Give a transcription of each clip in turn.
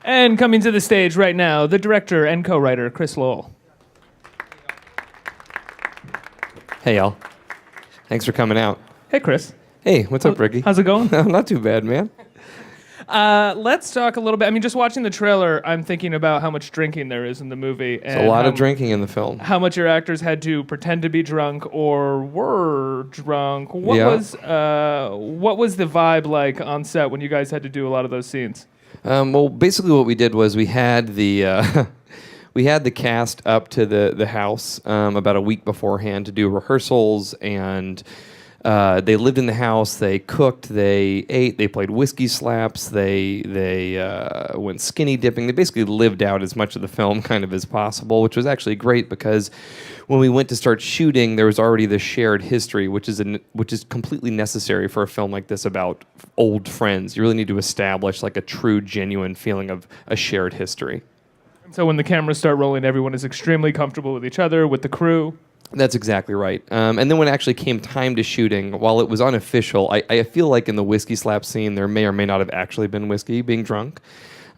And coming to the stage right now, the director and co-writer, Chris Lowell. Hey, y'all. Thanks for coming out. Hey, Chris. Hey, what's up, Ricky? How's it going? Not too bad, man. Let's talk a little bit. I mean, just watching the trailer, I'm thinking about how much drinking there is in the movie. There's a lot of drinking in the film. How much your actors had to pretend to be drunk or were drunk. What was the vibe like on set when you guys had to do a lot of those scenes? Well, basically what we did was we had the we had the cast up to the house about a week beforehand to do rehearsals, and they lived in the house. They cooked. They ate. They played whiskey slaps. They went skinny dipping. They basically lived out as much of the film kind of as possible, which was actually great because when we went to start shooting, there was already this shared history, which is completely necessary for a film like this about old friends. You really need to establish like a true, genuine feeling of a shared history. So when the cameras start rolling, everyone is extremely comfortable with each other, with the crew. That's exactly right. And then when it actually came time to shooting, while it was unofficial, I feel like in the whiskey slap scene, there may or may not have actually been whiskey being drunk.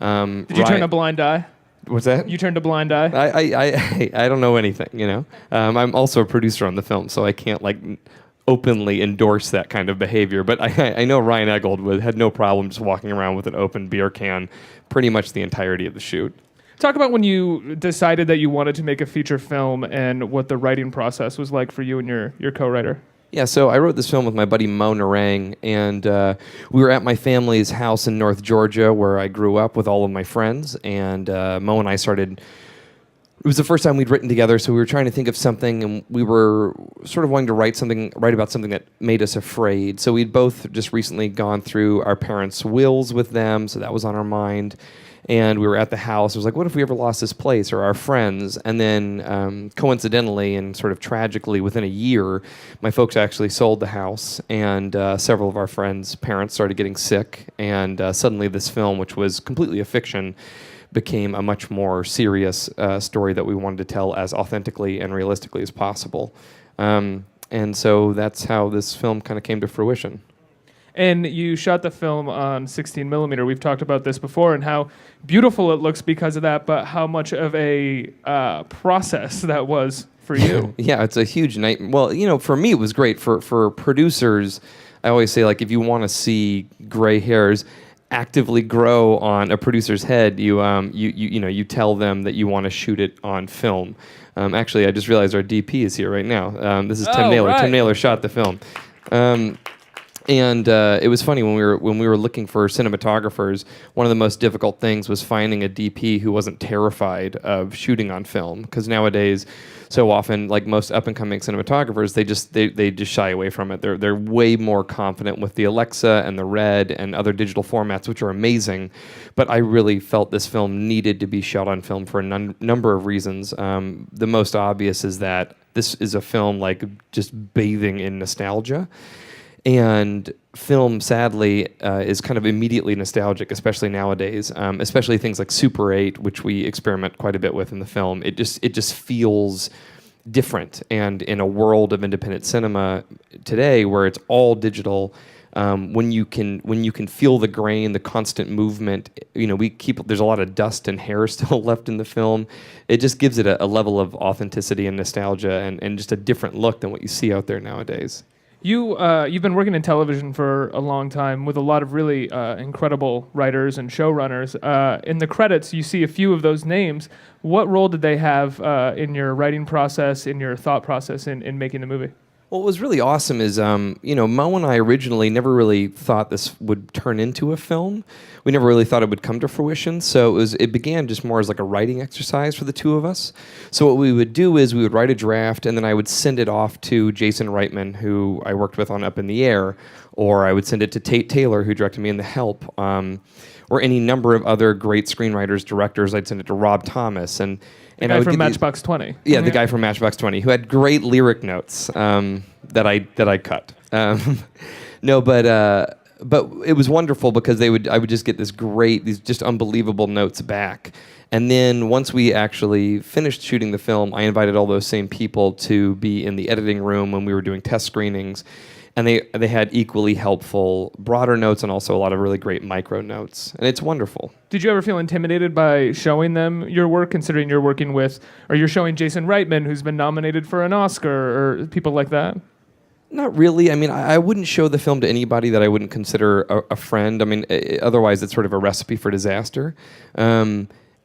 Did you turn a blind eye? What's that? You turned a blind eye? I don't know anything, you know. I'm also a producer on the film, so I can't like openly endorse that kind of behavior. But I know Ryan Eggold had no problem just walking around with an open beer can pretty much the entirety of the shoot. Talk about when you decided that you wanted to make a feature film and what the writing process was like for you and your co-writer. Yeah, so I wrote this film with my buddy Mo Narang, and we were at my family's house in North Georgia where I grew up with all of my friends, and Mo and I started. It was the first time we'd written together, so we were trying to think of something, and we were sort of wanting to write about something that made us afraid. So we'd both just recently gone through our parents' wills with them, so that was on our mind. And we were at the house. It was like, what if we ever lost this place or our friends? And then coincidentally and sort of tragically, within a year, my folks actually sold the house, and several of our friends' parents started getting sick. And suddenly this film, which was completely a fiction, became a much more serious story that we wanted to tell as authentically and realistically as possible. And so that's how this film kind of came to fruition. And you shot the film on 16 millimeter. We've talked about this before and how beautiful it looks because of that, but how much of a process that was for you. Yeah, it's a huge night. Well, you know, for me it was great. For producers, I always say, like, if you want to see gray hairs actively grow on a producer's head, you tell them that you want to shoot it on film. Actually, I just realized our DP is here right now. This is Tim Naylor. Right. Tim Naylor shot the film. And it was funny when we were looking for cinematographers. One of the most difficult things was finding a DP who wasn't terrified of shooting on film, because nowadays, so often, like most up and coming cinematographers, they just shy away from it. They're way more confident with the Alexa and the Red and other digital formats, which are amazing. But I really felt this film needed to be shot on film for a number of reasons. The most obvious is that this is a film like just bathing in nostalgia. And film, sadly, is kind of immediately nostalgic, especially nowadays. Especially things like Super 8, which we experiment quite a bit with in the film. It just feels different. And in a world of independent cinema today, where it's all digital, when you can feel the grain, the constant movement, you know, there's a lot of dust and hair still left in the film. It just gives it a level of authenticity and nostalgia, and just a different look than what you see out there nowadays. You've been working in television for a long time with a lot of really incredible writers and showrunners. In the credits, you see a few of those names. What role did they have in your writing process, in your thought process in making the movie? Well, what was really awesome is, Mo and I originally never really thought this would turn into a film. We never really thought it would come to fruition. So it began just more as like a writing exercise for the two of us. So what we would do is we would write a draft, and then I would send it off to Jason Reitman, who I worked with on Up in the Air, or I would send it to Tate Taylor, who directed me in The Help, or any number of other great screenwriters, directors. I'd send it to Rob Thomas, and the guy from Matchbox 20. Yeah, the guy from Matchbox 20, who had great lyric notes that I cut. But it was wonderful because I would just get these just unbelievable notes back. And then once we actually finished shooting the film, I invited all those same people to be in the editing room when we were doing test screenings. and they had equally helpful broader notes and also a lot of really great micro notes, and it's wonderful. Did you ever feel intimidated by showing them your work, considering you're working with, or you're showing Jason Reitman, who's been nominated for an Oscar, or people like that? Not really. I mean, I wouldn't show the film to anybody that I wouldn't consider a friend. I mean, otherwise it's sort of a recipe for disaster.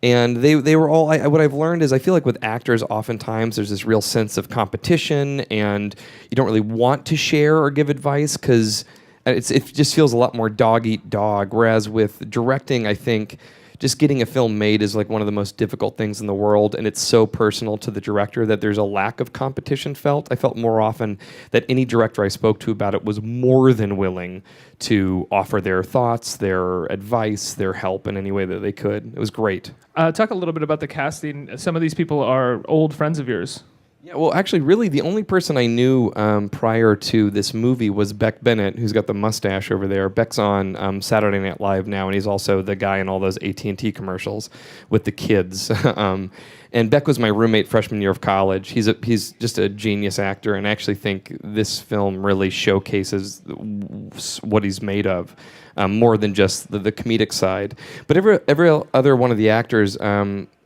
And they were all. What I've learned is I feel like with actors, oftentimes there's this real sense of competition, and you don't really want to share or give advice because it just feels a lot more dog eat dog. Whereas with directing, I think just getting a film made is like one of the most difficult things in the world, and it's so personal to the director that there's a lack of competition felt. I felt more often that any director I spoke to about it was more than willing to offer their thoughts, their advice, their help in any way that they could. It was great. Talk a little bit about the casting. Some of these people are old friends of yours. Yeah, well, actually, really, the only person I knew prior to this movie was Beck Bennett, who's got the mustache over there. Beck's on Saturday Night Live now, and he's also the guy in all those AT&T commercials with the kids. And Beck was my roommate freshman year of college. He's just a genius actor, and I actually think this film really showcases what he's made of. More than just the comedic side. But every other one of the actors,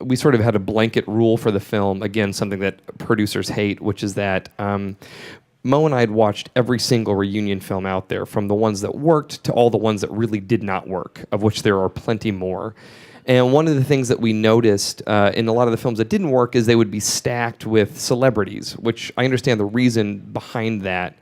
we sort of had a blanket rule for the film, again, something that producers hate, which is that Mo and I had watched every single reunion film out there, from the ones that worked to all the ones that really did not work, of which there are plenty more. And one of the things that we noticed in a lot of the films that didn't work is they would be stacked with celebrities, which I understand the reason behind that.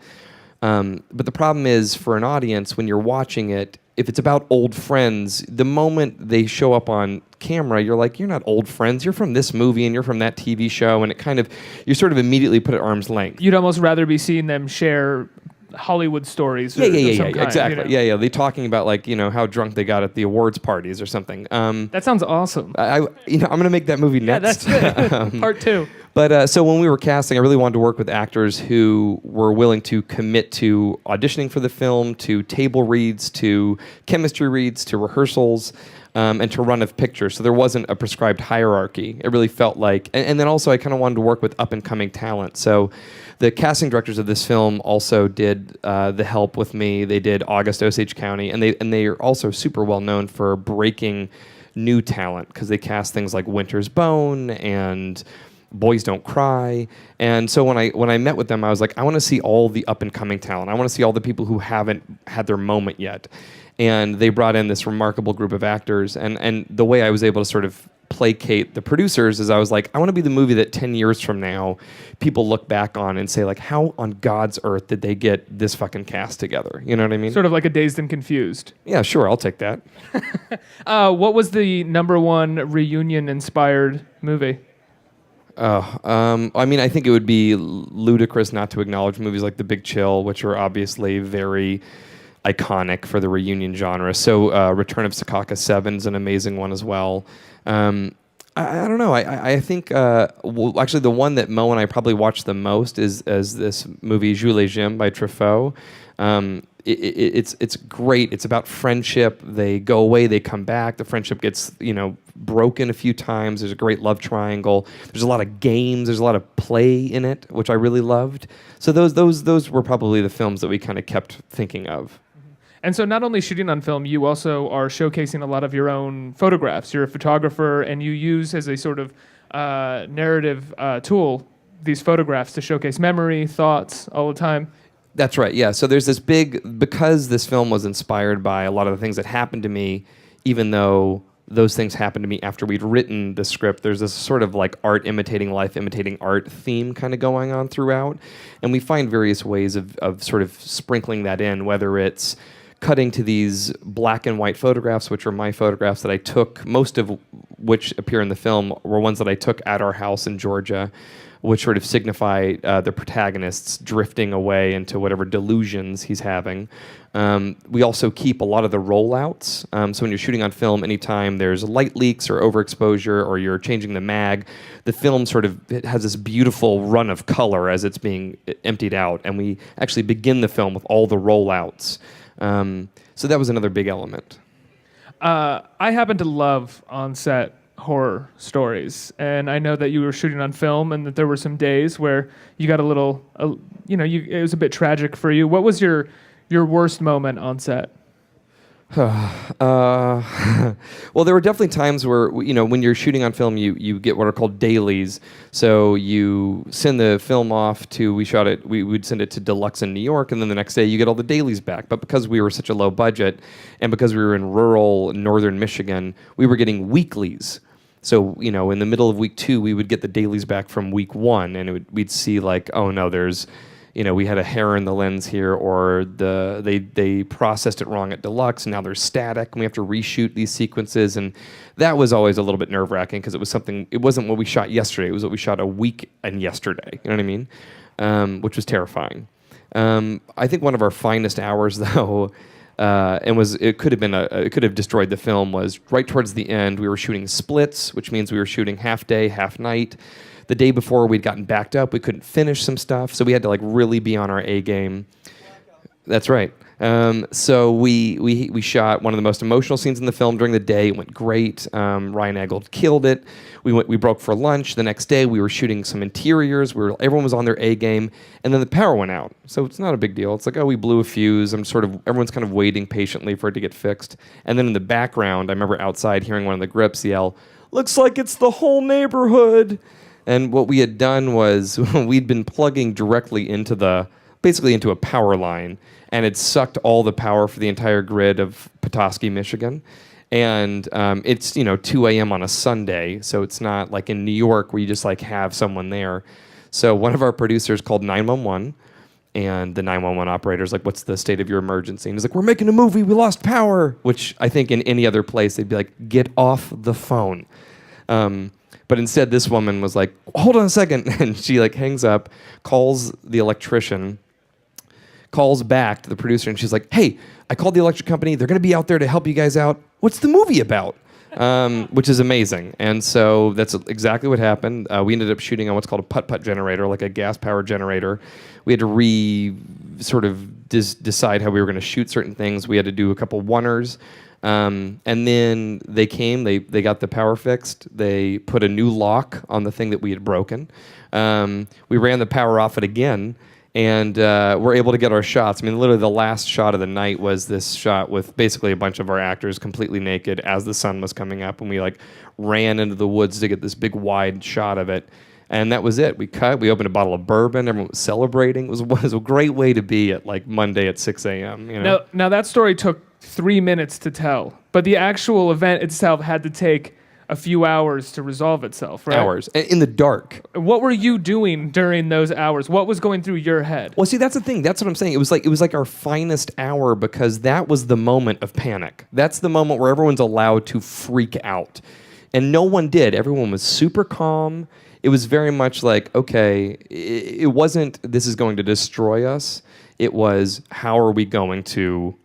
But the problem is, for an audience, when you're watching it, if it's about old friends, the moment they show up on camera, you're like, you're not old friends. You're from this movie and you're from that TV show. And it kind of, you sort of immediately put at arm's length. You'd almost rather be seeing them share Hollywood stories. Yeah, kind, exactly. You know? Yeah. They're talking about, like, how drunk they got at the awards parties or something. That sounds awesome. I'm going to make that movie next. Yeah, that's good. Part 2. But so when we were casting, I really wanted to work with actors who were willing to commit to auditioning for the film, to table reads, to chemistry reads, to rehearsals, and to run of pictures. So there wasn't a prescribed hierarchy. It really felt like, and then also I kind of wanted to work with up and coming talent. So the casting directors of this film also did the help with me. They did August Osage County, and they are also super well known for breaking new talent because they cast things like Winter's Bone and Boys Don't Cry. And so when I met with them, I was like, I want to see all the up and coming talent. I want to see all the people who haven't had their moment yet. And they brought in this remarkable group of actors. And the way I was able to sort of placate the producers is I was like, I want to be the movie that 10 years from now people look back on and say, like, how on God's earth did they get this fucking cast together? You know what I mean? Sort of like a Dazed and Confused. Yeah, sure, I'll take that. What was the #1 reunion-inspired movie? I mean, I think it would be ludicrous not to acknowledge movies like The Big Chill, which are obviously very iconic for the reunion genre. So Return of Secaucus 7 is an amazing one as well. I don't know. I think actually the one that Mo and I probably watched the most is this movie Jules et Jim by Truffaut. It's great. It's about friendship. They go away, they come back. The friendship gets broken a few times. There's a great love triangle. There's a lot of games. There's a lot of play in it, which I really loved. So those were probably the films that we kind of kept thinking of. And so not only shooting on film, you also are showcasing a lot of your own photographs. You're a photographer, and you use as a sort of narrative tool these photographs to showcase memory, thoughts, all the time. That's right, yeah. So there's this because this film was inspired by a lot of the things that happened to me, even though those things happened to me after we'd written the script, there's this sort of like art imitating life, imitating art theme kind of going on throughout. And we find various ways of sort of sprinkling that in, whether it's cutting to these black and white photographs, which are my photographs that I took, most of which appear in the film were ones that I took at our house in Georgia, which sort of signify the protagonist's drifting away into whatever delusions he's having. We also keep a lot of the rollouts. So when you're shooting on film, anytime there's light leaks or overexposure or you're changing the mag, the film sort of has this beautiful run of color as it's being emptied out. And we actually begin the film with all the rollouts. So that was another big element. I happen to love on set horror stories, and I know that you were shooting on film, and that there were some days where you got a little, it was a bit tragic for you. What was your worst moment on set? Well, there were definitely times where, when you're shooting on film, you get what are called dailies. So you send the film off to, we'd send it to Deluxe in New York, and then the next day you get all the dailies back. But because we were such a low budget, and because we were in rural northern Michigan, we were getting weeklies. So, in the middle of week 2, we would get the dailies back from week 1, and we'd see like, oh no, there's, we had a hair in the lens here, or they processed it wrong at Deluxe, and now they're static, and we have to reshoot these sequences, and that was always a little bit nerve-wracking because it wasn't what we shot yesterday, it was what we shot a week and yesterday, you know what I mean? Which was terrifying. I think one of our finest hours, though, it could have destroyed the film, was right towards the end. We were shooting splits, which means we were shooting half day, half night. The day before, we'd gotten backed up. We couldn't finish some stuff, so we had to really be on our A game. That's right. So we shot one of the most emotional scenes in the film during the day. It went great. Ryan Eggold killed it. We broke for lunch. The next day, we were shooting some interiors. Everyone was on their A game, and then the power went out. So it's not a big deal. It's like, oh, we blew a fuse. Everyone's kind of waiting patiently for it to get fixed. And then in the background, I remember outside hearing one of the grips yell, "Looks like it's the whole neighborhood." And what we had done was we'd been plugging directly basically into a power line, and it sucked all the power for the entire grid of Petoskey, Michigan. And it's 2 a.m. on a Sunday, so it's not like in New York where you just have someone there. So one of our producers called 911, and the 911 operator's like, "What's the state of your emergency?" And he's like, "We're making a movie, we lost power," which I think in any other place they'd be like, "Get off the phone." But instead, this woman was like, "Hold on a second," and she hangs up, calls the electrician, calls back to the producer, and she's like, "Hey, I called the electric company. They're going to be out there to help you guys out. What's the movie about?" Which is amazing. And so that's exactly what happened. We ended up shooting on what's called a putt-putt generator, like a gas-powered generator. We had to decide how we were going to shoot certain things. We had to do a couple oneers. And then they came, they got the power fixed, they put a new lock on the thing that we had broken. We ran the power off it again, and we're able to get our shots. I mean, literally the last shot of the night was this shot with basically a bunch of our actors completely naked as the sun was coming up, and we ran into the woods to get this big wide shot of it. And that was it. We opened a bottle of bourbon, everyone was celebrating. It was a great way to be at Monday at 6 a.m. Now that story took 3 minutes to tell, but the actual event itself had to take a few hours to resolve itself, right? Hours. In the dark. What were you doing during those hours? What was going through your head? Well, see, that's the thing. That's what I'm saying. It was like our finest hour, because that was the moment of panic. That's the moment where everyone's allowed to freak out. And no one did. Everyone was super calm. It was very much like, okay, it wasn't, this is going to destroy us. It was, how are we going to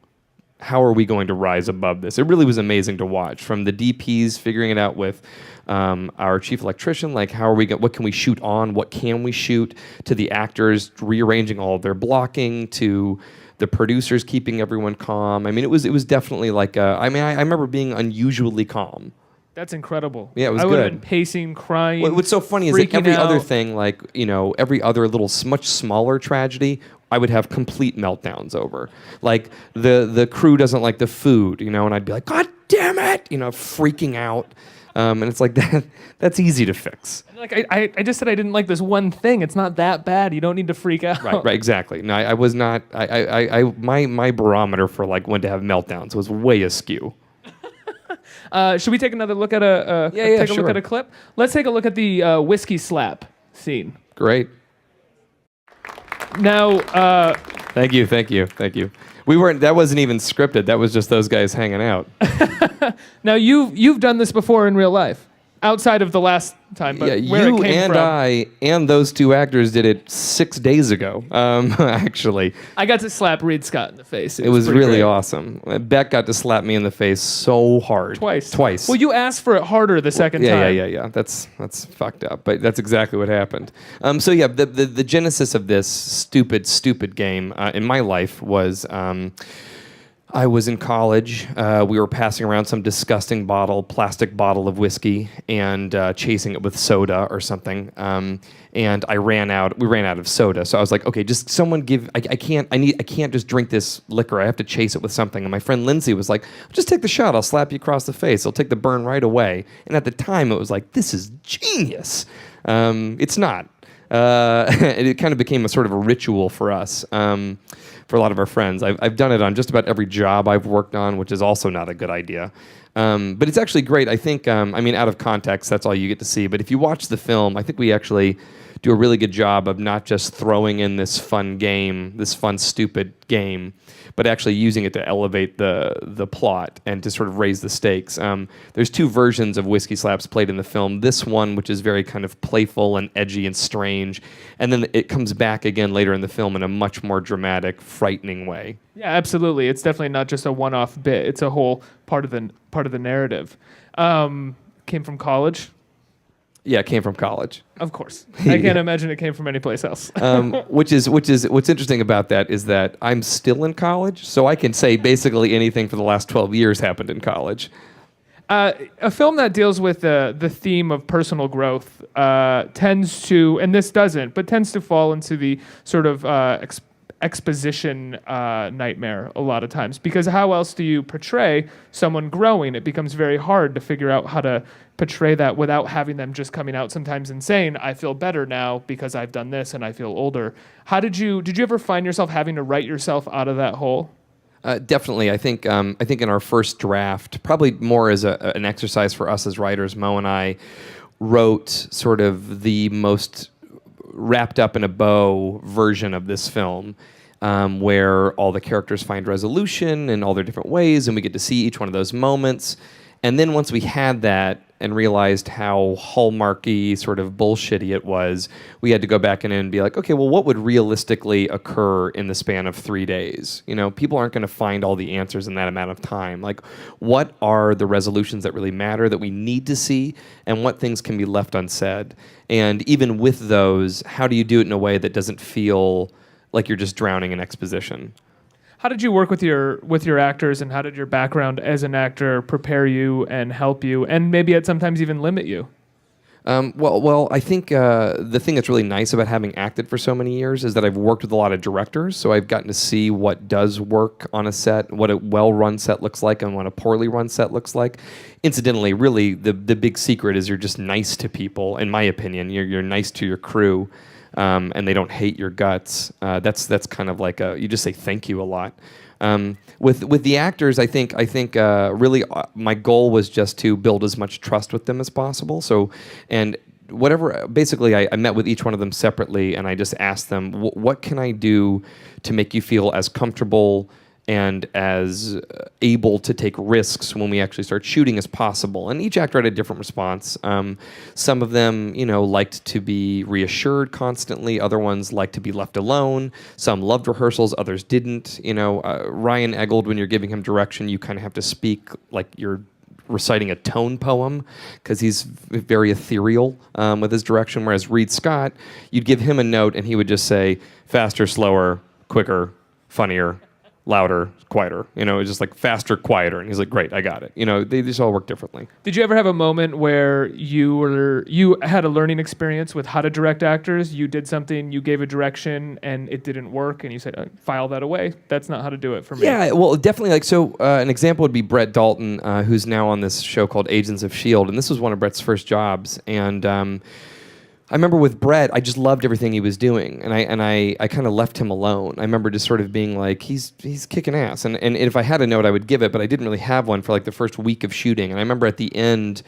rise above this? It really was amazing to watch, from the DPs figuring it out with our chief electrician, what can we shoot on, what can we shoot, to the actors rearranging all of their blocking, to the producers keeping everyone calm. I mean, it was definitely I remember being unusually calm. That's incredible. Yeah, it was I good. would have been pacing, crying. What's so funny is that every out. other thing, every other little much smaller tragedy, I would have complete meltdowns over. Like the crew doesn't like the food, and I'd be like, "God damn it!" Freaking out. And it's like that. That's easy to fix. I just said I didn't like this one thing. It's not that bad. You don't need to freak out. Right, exactly. No, I was not. My barometer for when to have meltdowns was way askew. Should we take another look at a look at a clip? Let's take a look at the whiskey slap scene. Great. Now, thank you. We weren't. That wasn't even scripted. That was just those guys hanging out. Now you've done this before in real life, outside of the last time. But yeah, where you it came and from. I and those two actors did it 6 days ago. Actually, I got to slap Reed Scott in the face. It was pretty really great. awesome. Beck got to slap me in the face so hard. Twice. Twice. Well, you asked for it harder the second time. Yeah. That's fucked up, but that's exactly what happened. So yeah, the genesis of this stupid game in my life was I was in college. We were passing around some disgusting plastic bottle of whiskey, and chasing it with soda or something. And we ran out of soda. So I was like, okay, just someone give. I can't just drink this liquor. I have to chase it with something. And my friend Lindsay was like, just take the shot. I'll slap you across the face. I'll take the burn right away. And at the time, it was like, this is genius. It's not. It kind of became a sort of a ritual for us. For a lot of our friends. I've done it on just about every job I've worked on, which is also not a good idea. But it's actually great. I think, out of context, that's all you get to see. But if you watch the film, I think we actually do a really good job of not just throwing in this fun game, this fun, stupid game, but actually using it to elevate the plot and to sort of raise the stakes. There's two versions of Whiskey Slaps played in the film. This one, which is very kind of playful and edgy and strange, and then it comes back again later in the film in a much more dramatic, frightening way. Yeah, absolutely. It's definitely not just a one-off bit. It's a whole part of the narrative. Came from college. Yeah, it came from college. Of course. I can't imagine it came from any place else. Which is what's interesting about that is that I'm still in college, so I can say basically anything for the last 12 years happened in college. A film that deals with the theme of personal growth tends to, and this doesn't, but tends to fall into the sort of exposition nightmare a lot of times, because how else do you portray someone growing? It becomes very hard to figure out how to portray that without having them just coming out sometimes and saying, I feel better now because I've done this and I feel older. Did you ever find yourself having to write yourself out of that hole? Definitely. I think in our first draft, probably more as an exercise for us as writers, Mo and I wrote sort of the most wrapped up in a bow version of this film, where all the characters find resolution in all their different ways, and we get to see each one of those moments. And then once we had that and realized how hallmarky, sort of bullshitty it was, we had to go back in and be like, okay, well, what would realistically occur in the span of 3 days? You know, people aren't going to find all the answers in that amount of time. Like, what are the resolutions that really matter, that we need to see, and what things can be left unsaid? And even with those, how do you do it in a way that doesn't feel like you're just drowning in exposition? How did you work with your actors, and how did your background as an actor prepare you and help you, and maybe at sometimes even limit you? Well, I think the thing that's really nice about having acted for so many years is that I've worked with a lot of directors, so I've gotten to see what does work on a set, what a well-run set looks like, and what a poorly run set looks like. Incidentally, really, the big secret is you're just nice to people, in my opinion. You're nice to your crew. And they don't hate your guts. That's kind of like you just say thank you a lot. With the actors, I think really my goal was just to build as much trust with them as possible. So, and whatever, basically I met with each one of them separately, and I just asked them, what can I do to make you feel as comfortable and as able to take risks when we actually start shooting as possible. And each actor had a different response. Some of them, liked to be reassured constantly. Other ones liked to be left alone. Some loved rehearsals, others didn't. Ryan Eggold, when you're giving him direction, you kind of have to speak like you're reciting a tone poem, because he's very ethereal with his direction, whereas Reed Scott, you'd give him a note and he would just say, faster, slower, quicker, funnier, louder, quieter. It was just like faster, quieter. And he's like, great, I got it. They just all work differently. Did you ever have a moment where you had a learning experience with how to direct actors? You did something, you gave a direction, and it didn't work, and you said, file that away. That's not how to do it for me. Yeah, well, definitely. An example would be Brett Dalton, who's now on this show called Agents of S.H.I.E.L.D., and this was one of Brett's first jobs. And I remember with Brett, I just loved everything he was doing, and I kind of left him alone. I remember just sort of being like, he's kicking ass, and if I had a note, I would give it, but I didn't really have one for like the first week of shooting. And I remember at the end,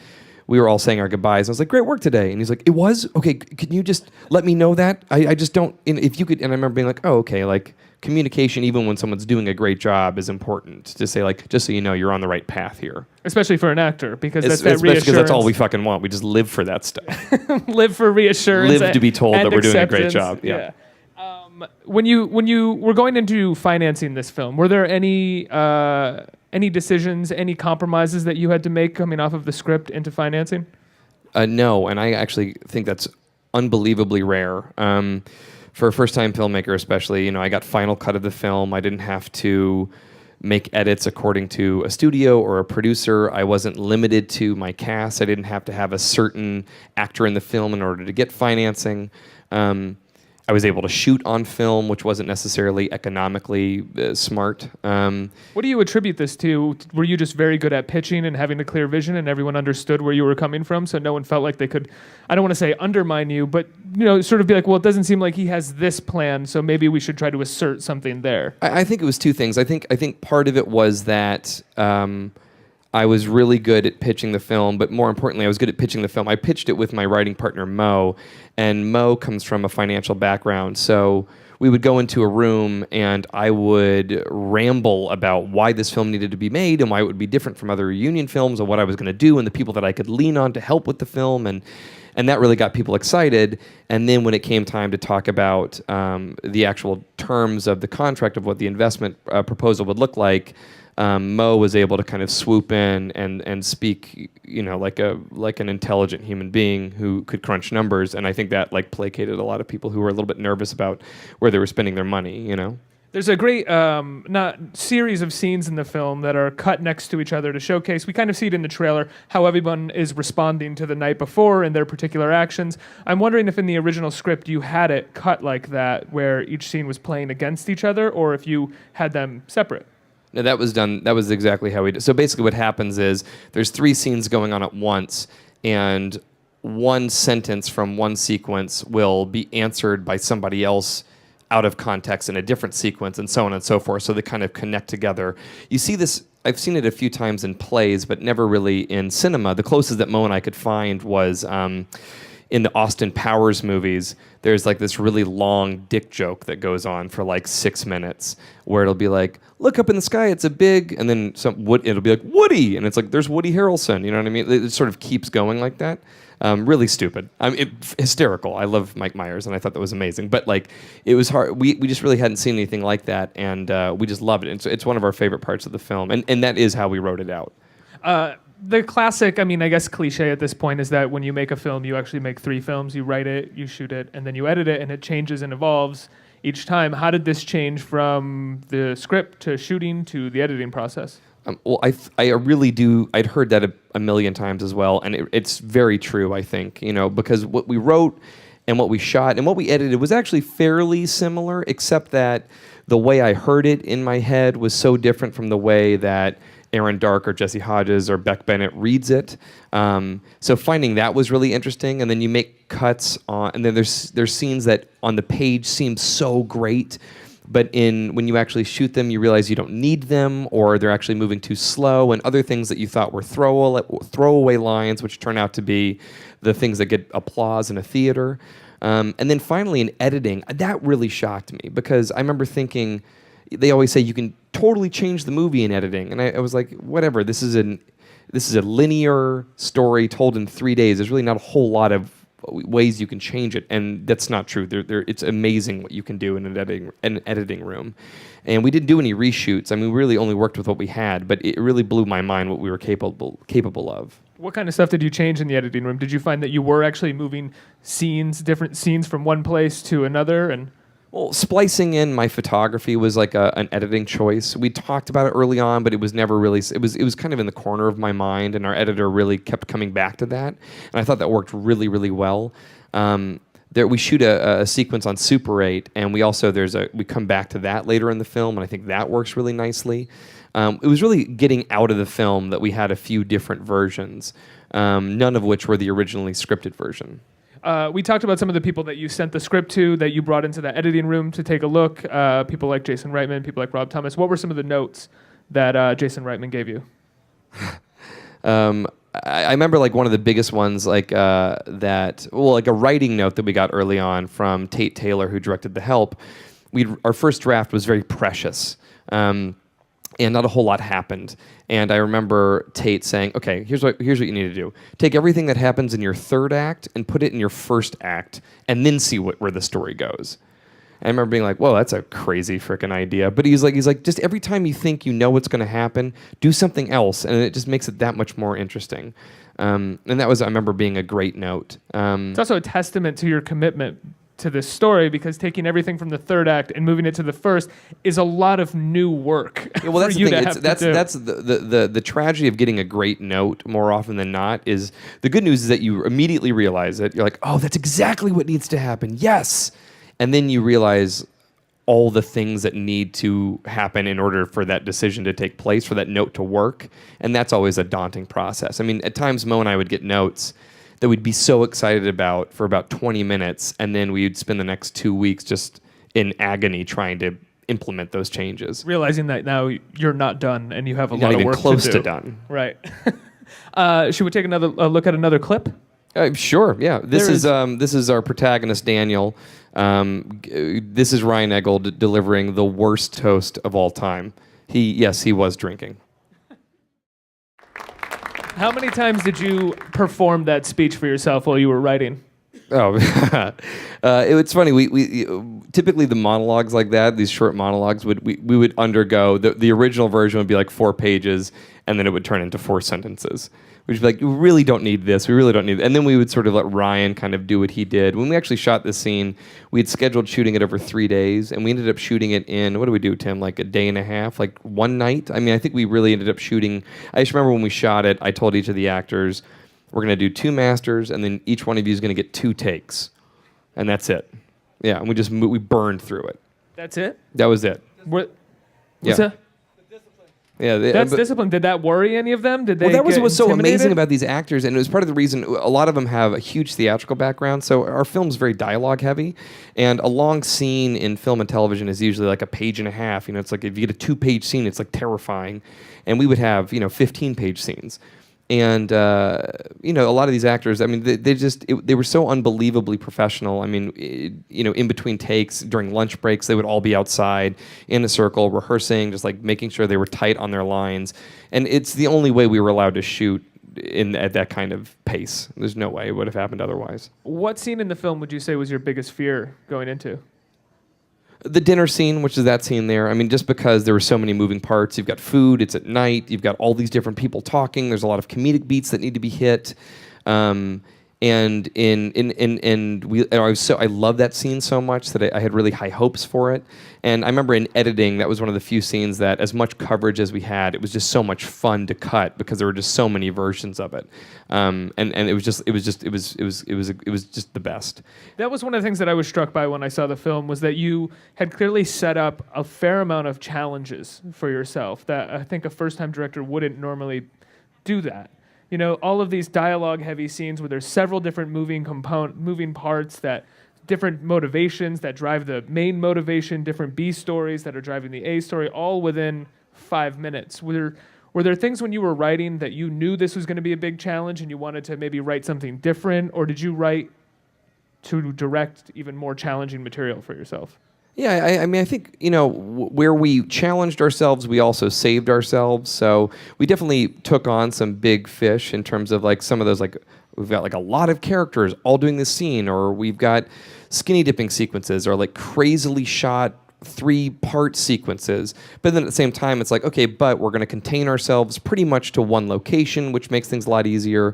we were all saying our goodbyes. I was like, great work today, and he's like, it was? Okay, can you just let me know that? I just don't, if you could. And I remember being like, oh, okay, like communication, even when someone's doing a great job, is important to say, like, just so you know, you're on the right path here. Especially for an actor, because that's that reassurance. Especially because that's all we fucking want. We just live for that stuff. Live for reassurance. Live to be told that we're doing a great job. Yeah. When you were going into financing this film, were there any decisions, any compromises that you had to make coming off of the script into financing? No, and I actually think that's unbelievably rare. For a first-time filmmaker especially, I got final cut of the film. I didn't have to make edits according to a studio or a producer. I wasn't limited to my cast. I didn't have to have a certain actor in the film in order to get financing. I was able to shoot on film, which wasn't necessarily economically smart. What do you attribute this to? Were you just very good at pitching and having a clear vision, and everyone understood where you were coming from, so no one felt like they could, I don't want to say undermine you, but sort of be like, well, it doesn't seem like he has this plan, so maybe we should try to assert something there. I think it was two things. I think part of it was that I was really good at pitching the film, but more importantly, I was good at pitching the film. I pitched it with my writing partner, Mo, and Mo comes from a financial background. So we would go into a room and I would ramble about why this film needed to be made and why it would be different from other union films and what I was going to do and the people that I could lean on to help with the film. And that really got people excited. And then when it came time to talk about the actual terms of the contract of what the investment proposal would look like, Mo was able to kind of swoop in and speak, like an intelligent human being who could crunch numbers, and I think that placated a lot of people who were a little bit nervous about where they were spending their money. There's a great not series of scenes in the film that are cut next to each other to showcase. We kind of see it in the trailer how everyone is responding to the night before and their particular actions. I'm wondering if in the original script you had it cut like that, where each scene was playing against each other, or if you had them separate. No, that was done. That was exactly how we did. So basically what happens is there's 3 scenes going on at once, and one sentence from one sequence will be answered by somebody else out of context in a different sequence, and so on and so forth. So they kind of connect together. You see this, I've seen it a few times in plays, but never really in cinema. The closest that Mo and I could find was in the Austin Powers movies. There's this really long dick joke that goes on for 6 minutes, where it'll be like, look up in the sky, it's a big, and then it'll be like, Woody, and it's like, there's Woody Harrelson, you know what I mean? It sort of keeps going like that. Really stupid. Hysterical. I love Mike Myers, and I thought that was amazing. But it was hard. We just really hadn't seen anything like that, and we just loved it. It's one of our favorite parts of the film, and that is how we wrote it out. The classic, I guess cliche at this point is that when you make a film, you actually make 3 films. You write it, you shoot it, and then you edit it, and it changes and evolves each time. How did this change from the script to shooting to the editing process? Well, I really do. I'd heard that a million times as well, and it's very true, I think, because what we wrote and what we shot and what we edited was actually fairly similar, except that the way I heard it in my head was so different from the way that Aaron Dark or Jesse Hodges or Beck Bennett reads it. So finding that was really interesting. And then you make cuts on, and then there's scenes that on the page seem so great, but when you actually shoot them, you realize you don't need them, or they're actually moving too slow, and other things that you thought were throwaway lines, which turn out to be the things that get applause in a theater. And then finally in editing, that really shocked me, because I remember thinking, they always say you can totally change the movie in editing, and I was like, whatever. This is a linear story told in 3 days. There's really not a whole lot of ways you can change it, and that's not true. It's amazing what you can do in an editing room. And we didn't do any reshoots. We really only worked with what we had, but it really blew my mind what we were capable of. What kind of stuff did you change in the editing room? Did you find that you were actually moving different scenes from one place to another? Well, splicing in my photography was an editing choice. We talked about it early on, but it was never really. It was kind of in the corner of my mind, and our editor really kept coming back to that, and I thought that worked really, really well. We shoot a sequence on Super 8, and we come back to that later in the film, and I think that works really nicely. It was really getting out of the film that we had a few different versions, none of which were the originally scripted version. We talked about some of the people that you sent the script to, that you brought into the editing room to take a look. People like Jason Reitman, people like Rob Thomas. What were some of the notes that Jason Reitman gave you? I remember one of the biggest ones, a writing note that we got early on from Tate Taylor, who directed The Help. Our first draft was very precious. And not a whole lot happened. And I remember Tate saying, okay, here's what you need to do. Take everything that happens in your 3rd act and put it in your 1st act, and then see where the story goes. And I remember being like, whoa, that's a crazy freaking idea. But he's like, just every time you think you know what's going to happen, do something else, and it just makes it that much more interesting. And that was, I remember, being a great note. It's also a testament to your commitment to this story, because taking everything from the third act and moving it to the first is a lot of new work. Yeah, well, that's for the you thing. to have to do. That's the tragedy of getting a great note more often than not. Is the good news is that you immediately realize it. You're like, oh, that's exactly what needs to happen. Yes, and then you realize all the things that need to happen in order for that decision to take place, for that note to work, and that's always a daunting process. I mean, at times Mo and I would get notes that we'd be so excited about for about 20 minutes, and then we'd spend the next 2 weeks just in agony trying to implement those changes. Realizing that now you're not done and you have a Not lot of even work close to do. to done. Right. Should we take another look at another clip? Sure, yeah. This There this is our protagonist, Daniel. This is Ryan Eggold delivering the worst toast of all time. He was drinking. How many times did you perform that speech for yourself while you were writing? Oh, it's funny. We typically the monologues like that, these short monologues, we would undergo the original version would be like 4 pages, and then it would turn into 4 sentences. We'd be like, we really don't need this. We really don't need it. And then we would sort of let Ryan kind of do what he did. When we actually shot this scene, we had scheduled shooting it over 3 days, and we ended up shooting it in, what do we do, Tim, like a day and a half, like one night? I mean, I think we really ended up shooting. I just remember when we shot it, I told each of the actors, we're going to do 2 masters, and then each one of you is going to get 2 takes. And that's it. Yeah, and we burned through it. That's it? That was it. What's Yeah. that? Yeah, That's discipline. Did that worry any of them? Did they? Well, that was get what's so intimidated? amazing about these actors, and it was part of the reason a lot of them have a huge theatrical background. So our film's very dialogue heavy, and a long scene in film and television is usually like a page and a half. You know, it's like if you get a 2-page scene, it's like terrifying, and we would have 15-page scenes. And a lot of these actors, I mean, they were so unbelievably professional. I mean, in between takes, during lunch breaks, they would all be outside in a circle rehearsing, just like making sure they were tight on their lines. And it's the only way we were allowed to shoot at that kind of pace. There's no way it would have happened otherwise. What scene in the film would you say was your biggest fear going into? The dinner scene, which is that scene there, I mean, just because there were so many moving parts. You've got food, it's at night, you've got all these different people talking, there's a lot of comedic beats that need to be hit. And I love that scene so much that I had really high hopes for it. And I remember in editing, that was one of the few scenes that, as much coverage as we had, it was just so much fun to cut because there were just so many versions of it. And it was just the best. That was one of the things that I was struck by when I saw the film, was that you had clearly set up a fair amount of challenges for yourself that I think a first-time director wouldn't normally do that. You know, all of these dialogue-heavy scenes where there's several different moving parts, that different motivations that drive the main motivation, different B stories that are driving the A story, all within 5 minutes. Were there things when you were writing that you knew this was going to be a big challenge and you wanted to maybe write something different, or did you write to direct even more challenging material for yourself? Yeah, I mean, I think, where we challenged ourselves, we also saved ourselves. So we definitely took on some big fish in terms of like some of those, like we've got like a lot of characters all doing this scene, or we've got skinny dipping sequences, or like crazily shot 3-part sequences. But then at the same time, it's like, okay, but we're going to contain ourselves pretty much to one location, which makes things a lot easier.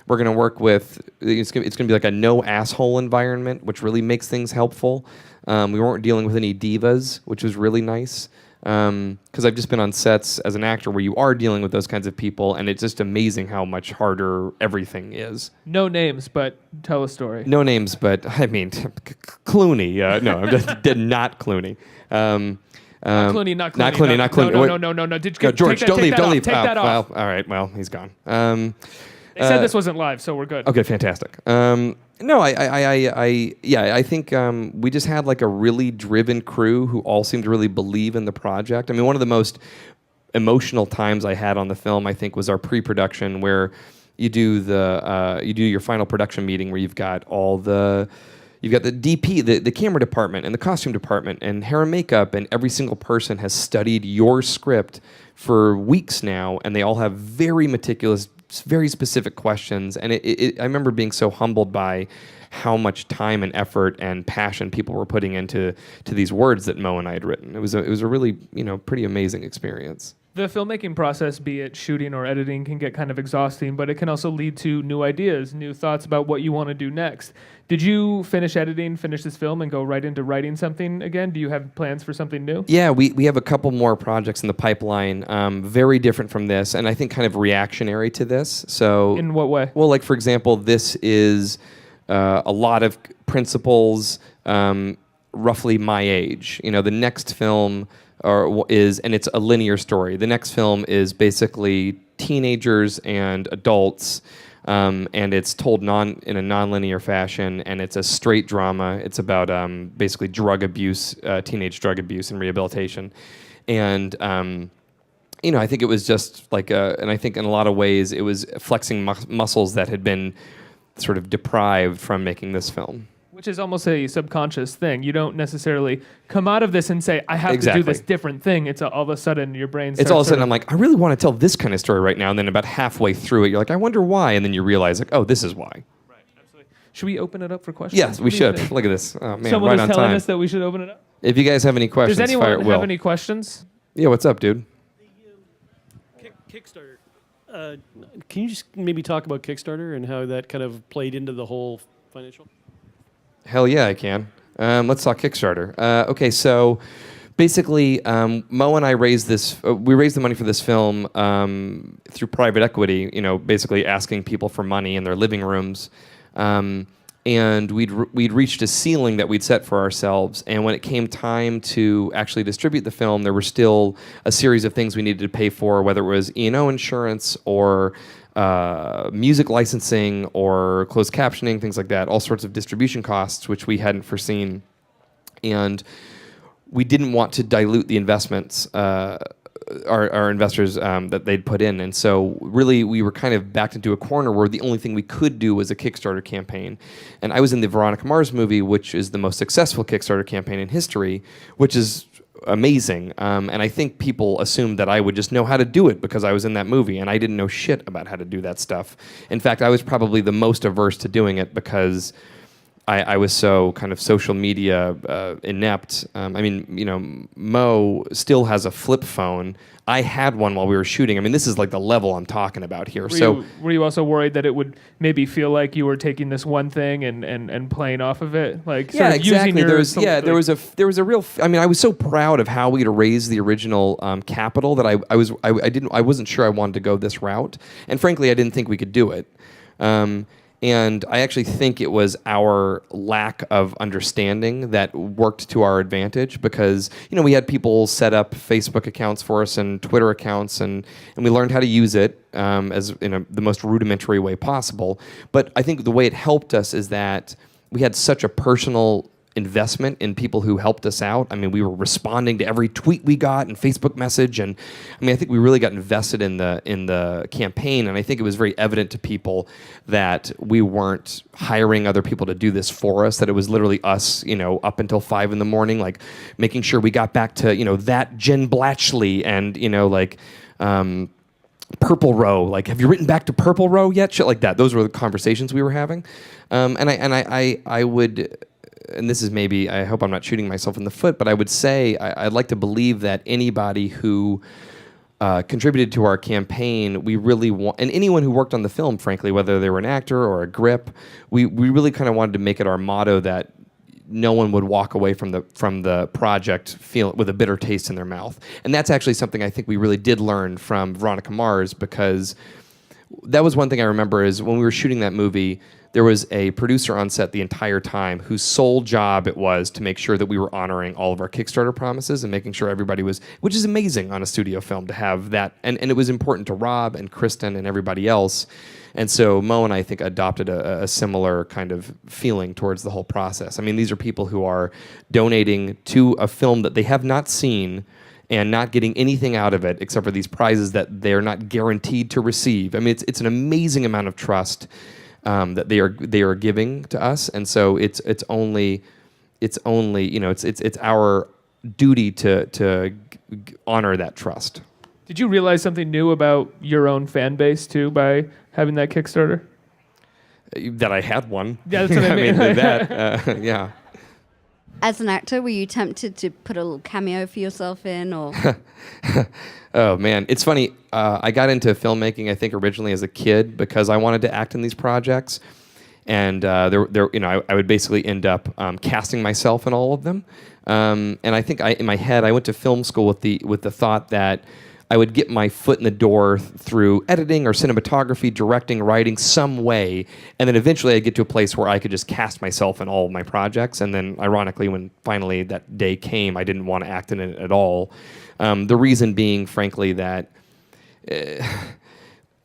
We're going to work with, it's going to be like a no asshole environment, which really makes things helpful. We weren't dealing with any divas, which was really nice. Because I've just been on sets as an actor where you are dealing with those kinds of people, and it's just amazing how much harder everything is. No names, but tell a story. No names, but I mean, Clooney. No, I'm just not Clooney. Not Clooney. Not Clooney. No. Did No, George, don't leave. Take that off. Well, all right. Well, he's gone. They said this wasn't live, so we're good. Okay, fantastic. No, I think we just had like a really driven crew who all seemed to really believe in the project. I mean, one of the most emotional times I had on the film, I think, was our pre-production, where you do your final production meeting, where you've got the DP, the camera department, and the costume department, and hair and makeup, and every single person has studied your script for weeks now, and they all have very meticulous, very specific questions. And I remember being so humbled by how much time and effort and passion people were putting into these words that Mo and I had written. It was a really pretty amazing experience. The filmmaking process, be it shooting or editing, can get kind of exhausting, but it can also lead to new ideas, new thoughts about what you want to do next. Did you finish editing, finish this film, and go right into writing something again? Do you have plans for something new? Yeah, we have a couple more projects in the pipeline, very different from this, and I think kind of reactionary to this. So, In what way? well, like for example, this is a lot of principles, roughly my age. You know, the next film and it's a linear story. The next film is basically teenagers and adults, and it's told in a non-linear fashion, and it's a straight drama. It's about basically drug abuse, teenage drug abuse and rehabilitation, and I think it was just like, and I think in a lot of ways it was flexing muscles that had been sort of deprived from making this film. Which is almost a subconscious thing. You don't necessarily come out of this and say, I have Exactly. to do this different thing. It's all of a sudden your brain starts It's all of a sort sudden I'm like, I really want to tell this kind of story right now, and then about halfway through it, you're like, I wonder why, and then you realize like, oh, this is why. Right, absolutely. Should we open it up for questions? Yes, we What do you should. think? Look at this. Oh man, Someone right was on telling time. us that we should open it up. If you guys have any questions, Does fire anyone at will. have any questions? Yeah, what's up, dude? Kickstarter. Can you just maybe talk about Kickstarter and how that kind of played into the whole financial? Hell yeah, I can. Let's talk Kickstarter. Okay, so basically, Mo and I raised this. We raised the money for this film through private equity. You know, basically asking people for money in their living rooms, and we'd reached a ceiling that we'd set for ourselves. And when it came time to actually distribute the film, there were still a series of things we needed to pay for, whether it was E&O insurance or music licensing or closed captioning, things like that, all sorts of distribution costs, which we hadn't foreseen. And we didn't want to dilute the investments, our investors that they'd put in. And so really we were kind of backed into a corner where the only thing we could do was a Kickstarter campaign. And I was in the Veronica Mars movie, which is the most successful Kickstarter campaign in history, which is amazing. And I think people assumed that I would just know how to do it because I was in that movie, and I didn't know shit about how to do that stuff. In fact, I was probably the most averse to doing it because I was so kind of social media inept. I mean, you know, Mo still has a flip phone. I had one while we were shooting. I mean, this is like the level I'm talking about here. Were you also worried that it would maybe feel like you were taking this one thing and playing off of it, like yeah, sort of using exactly. your There was a real. I mean, I was so proud of how we'd raised the original capital that I wasn't sure I wanted to go this route, and frankly, I didn't think we could do it. And I actually think it was our lack of understanding that worked to our advantage because, you know, we had people set up Facebook accounts for us and Twitter accounts, and we learned how to use it as in the most rudimentary way possible. But I think the way it helped us is that we had such a personal investment in people who helped us out. I mean, we were responding to every tweet we got and Facebook message, and I mean, I think we really got invested in the campaign, and I think it was very evident to people that we weren't hiring other people to do this for us, that it was literally us, you know, up until 5 a.m, like making sure we got back to, you know, that Jen Blatchley and, you know, like Purple Row, like, have you written back to Purple Row yet? Shit like that. Those were the conversations we were having, and I would. And this is maybe, I hope I'm not shooting myself in the foot, but I would say I'd like to believe that anybody who contributed to our campaign, we really want, and anyone who worked on the film, frankly, whether they were an actor or a grip, we really kind of wanted to make it our motto that no one would walk away from the project with a bitter taste in their mouth. And that's actually something I think we really did learn from Veronica Mars, because that was one thing I remember is when we were shooting that movie, there was a producer on set the entire time whose sole job it was to make sure that we were honoring all of our Kickstarter promises and making sure everybody was, which is amazing on a studio film to have that. And it was important to Rob and Kristen and everybody else. And so Mo and I think adopted a similar kind of feeling towards the whole process. I mean, these are people who are donating to a film that they have not seen and not getting anything out of it except for these prizes that they're not guaranteed to receive. I mean, it's an amazing amount of trust that they are giving to us, and so it's only you know it's our duty to honor that trust. Did you realize something new about your own fan base too by having that Kickstarter? That I had one. Yeah, that's what I mean. that yeah. As an actor, were you tempted to put a little cameo for yourself in, or? Oh man, it's funny. I got into filmmaking, I think, originally as a kid because I wanted to act in these projects, and I would basically end up casting myself in all of them. And I think in my head, I went to film school with the thought that I would get my foot in the door through editing or cinematography, directing, writing, some way, and then eventually I'd get to a place where I could just cast myself in all of my projects. And then, ironically, when finally that day came, I didn't want to act in it at all. The reason being, frankly, that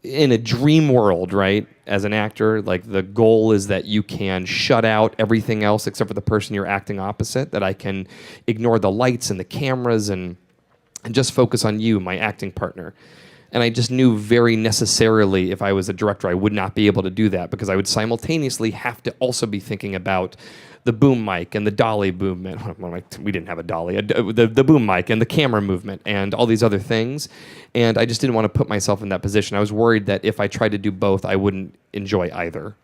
in a dream world, right, as an actor, like the goal is that you can shut out everything else except for the person you're acting opposite, that I can ignore the lights and the cameras and just focus on you, my acting partner. And I just knew very necessarily if I was a director, I would not be able to do that because I would simultaneously have to also be thinking about the boom mic and the dolly movement. We didn't have a dolly. The boom mic and the camera movement and all these other things. And I just didn't want to put myself in that position. I was worried that if I tried to do both, I wouldn't enjoy either.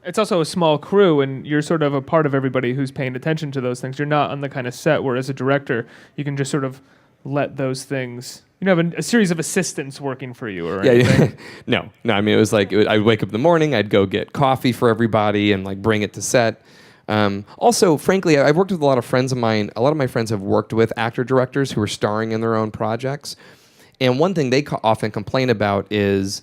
It's also a small crew, and you're sort of a part of everybody who's paying attention to those things. You're not on the kind of set where, as a director, you can just sort of let those things. You have a series of assistants working for you, or anything. No. I mean, it was like I'd wake up in the morning, I'd go get coffee for everybody, and like bring it to set. Also, frankly, I've worked with a lot of friends of mine. A lot of my friends have worked with actor-directors who are starring in their own projects. And one thing they often complain about is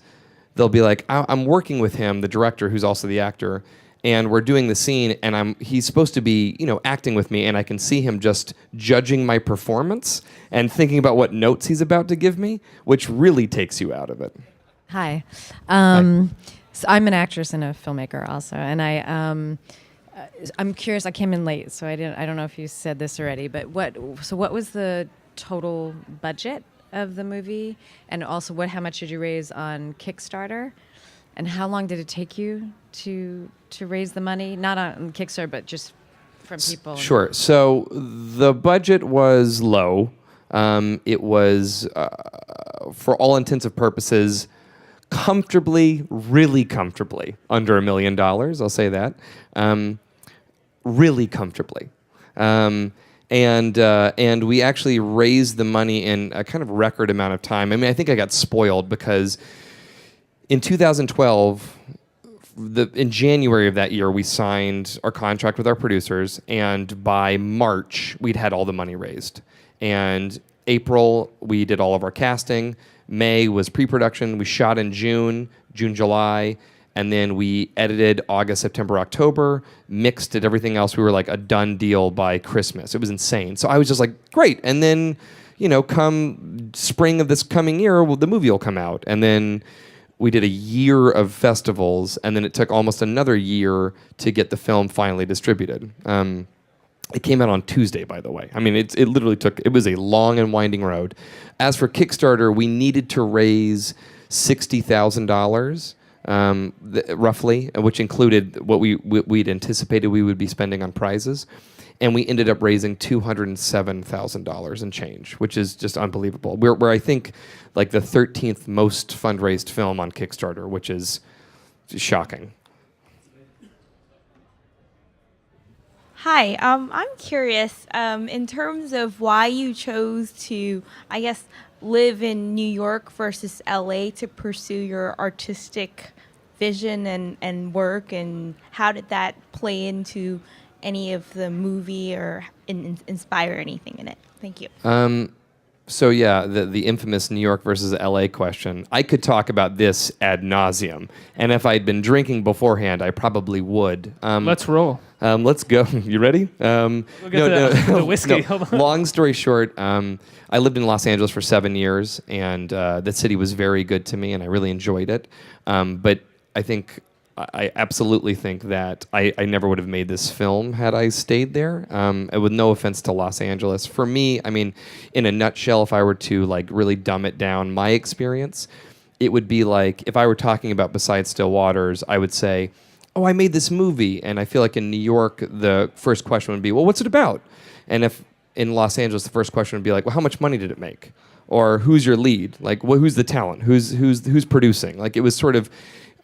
they'll be like, I'm working with him, the director, who's also the actor, and we're doing the scene, and he's supposed to be, acting with me, and I can see him just judging my performance and thinking about what notes he's about to give me, which really takes you out of it. Hi. Hi. So I'm an actress and a filmmaker also, and I'm curious. I came in late, so I don't know if you said this already, but what was the total budget of the movie, and also how much did you raise on Kickstarter, and how long did it take you to raise the money? Not on Kickstarter, but just from people. Sure. So the budget was low. It was, for all intents and purposes, really comfortably under $1 million. I'll say that. Really comfortably. And we actually raised the money in a kind of record amount of time. I mean, I think I got spoiled because in 2012, in January of that year, we signed our contract with our producers, and by March, we'd had all the money raised. And April, we did all of our casting. May was pre-production. We shot in June, July, and then we edited August, September, October, mixed it, everything else. We were like a done deal by Christmas. It was insane. So I was just like, great. And then, come spring of this coming year, the movie will come out. And then we did a year of festivals, and then it took almost another year to get the film finally distributed. It came out on Tuesday, by the way. I mean, it literally it was a long and winding road. As for Kickstarter, we needed to raise $60,000, roughly, which included what we'd anticipated we would be spending on prizes. And we ended up raising $207,000 and change, which is just unbelievable. We're I think, like the 13th most fundraised film on Kickstarter, which is shocking. Hi, I'm curious in terms of why you chose to, I guess, live in New York versus LA to pursue your artistic vision and work, and how did that play into any of the movie or inspire anything in it? Thank you. So yeah, the infamous New York versus LA question. I could talk about this ad nauseum, and if I'd been drinking beforehand, I probably would. Let's roll. Let's go. You ready? We'll get to the whiskey. Hold on. Long story short, I lived in Los Angeles for 7 years, and that city was very good to me, and I really enjoyed it. But I absolutely think that I never would have made this film had I stayed there. With no offense to Los Angeles. For me, I mean, in a nutshell, if I were to like really dumb it down, my experience, it would be like if I were talking about Beside Still Waters, I would say, oh, I made this movie. And I feel like in New York, the first question would be, well, what's it about? And if in Los Angeles, the first question would be like, well, how much money did it make? Or who's your lead? Like, who's the talent? Who's producing? Like, it was sort of,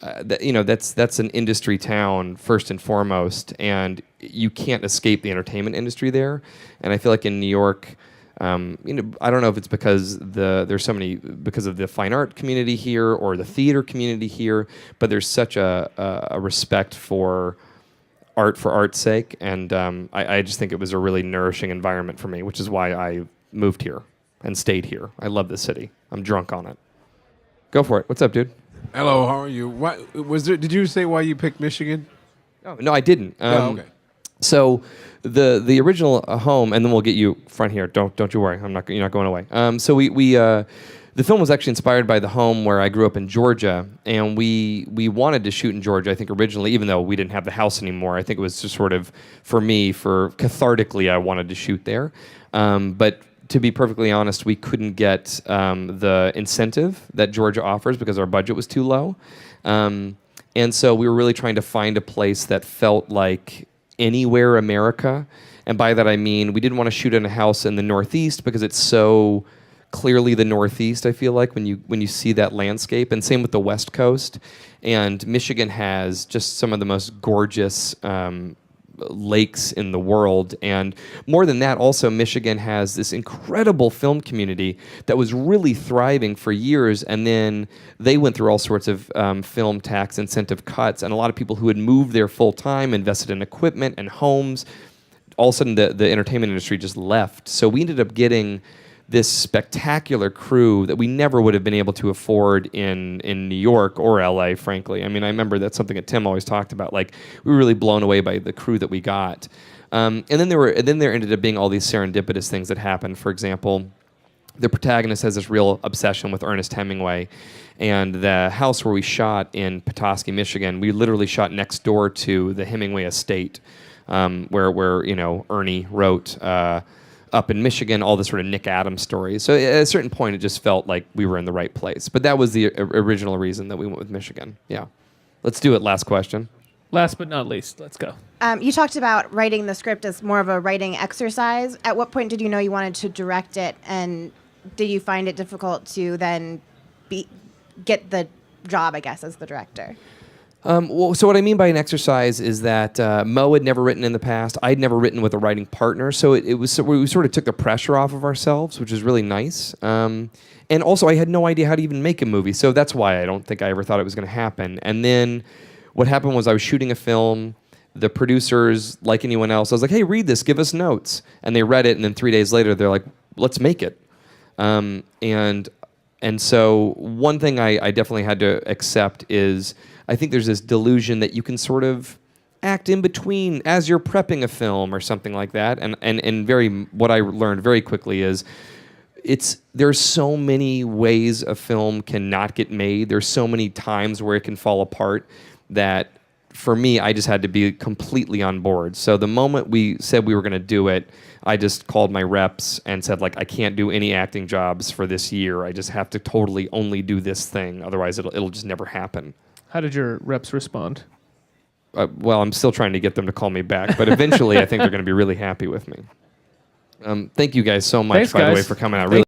that's an industry town first and foremost, and you can't escape the entertainment industry there. And I feel like in New York, I don't know if it's because there's so many because of the fine art community here or the theater community here, but there's such a respect for art's sake, and I just think it was a really nourishing environment for me, which is why I moved here and stayed here. I love this city. I'm drunk on it. Go for it. What's up, dude? Hello, how are you? What was there? Did you say why you picked Michigan? Oh, no, I didn't. Okay. So the original home, and then we'll get you front here. Don't you worry. You're not going away. So we the film was actually inspired by the home where I grew up in Georgia, and we wanted to shoot in Georgia. I think originally, even though we didn't have the house anymore, I think it was just sort of for cathartically, I wanted to shoot there. But to be perfectly honest, we couldn't get the incentive that Georgia offers because our budget was too low. And so we were really trying to find a place that felt like anywhere America. And by that I mean we didn't want to shoot in a house in the Northeast because it's so clearly the Northeast, I feel like, when you see that landscape. And same with the West Coast. And Michigan has just some of the most gorgeous lakes in the world, and more than that, also Michigan has this incredible film community that was really thriving for years, and then they went through all sorts of film tax incentive cuts, and a lot of people who had moved there full time, invested in equipment and homes, all of a sudden the entertainment industry just left. So we ended up getting this spectacular crew that we never would have been able to afford in New York or LA, frankly. I mean, I remember that's something that Tim always talked about. Like, we were really blown away by the crew that we got. And then there ended up being all these serendipitous things that happened. For example, the protagonist has this real obsession with Ernest Hemingway. And the house where we shot in Petoskey, Michigan, we literally shot next door to the Hemingway estate, where Ernie wrote up in Michigan, all this sort of Nick Adams stories. So at a certain point, it just felt like we were in the right place. But that was the original reason that we went with Michigan. Yeah. Let's do it. Last question. Last but not least, let's go. You talked about writing the script as more of a writing exercise. At what point did you know you wanted to direct it, and did you find it difficult to then get the job, I guess, as the director? So what I mean by an exercise is that Mo had never written in the past. I'd never written with a writing partner, so we sort of took the pressure off of ourselves, which is really nice. And also, I had no idea how to even make a movie, so that's why I don't think I ever thought it was going to happen. And then what happened was I was shooting a film. The producers, like anyone else, I was like, "Hey, read this. Give us notes." And they read it, and then 3 days later, they're like, "Let's make it." And so one thing I definitely had to accept is I think there's this delusion that you can sort of act in between as you're prepping a film or something like that. And what I learned very quickly is there's so many ways a film cannot get made. There's so many times where it can fall apart that for me, I just had to be completely on board. So the moment we said we were going to do it, I just called my reps and said, like, I can't do any acting jobs for this year. I just have to totally only do this thing. Otherwise, it'll just never happen. How did your reps respond? Well, I'm still trying to get them to call me back, but eventually I think they're going to be really happy with me. Thank you guys so much, Thanks, by the way, guys. for coming out. Really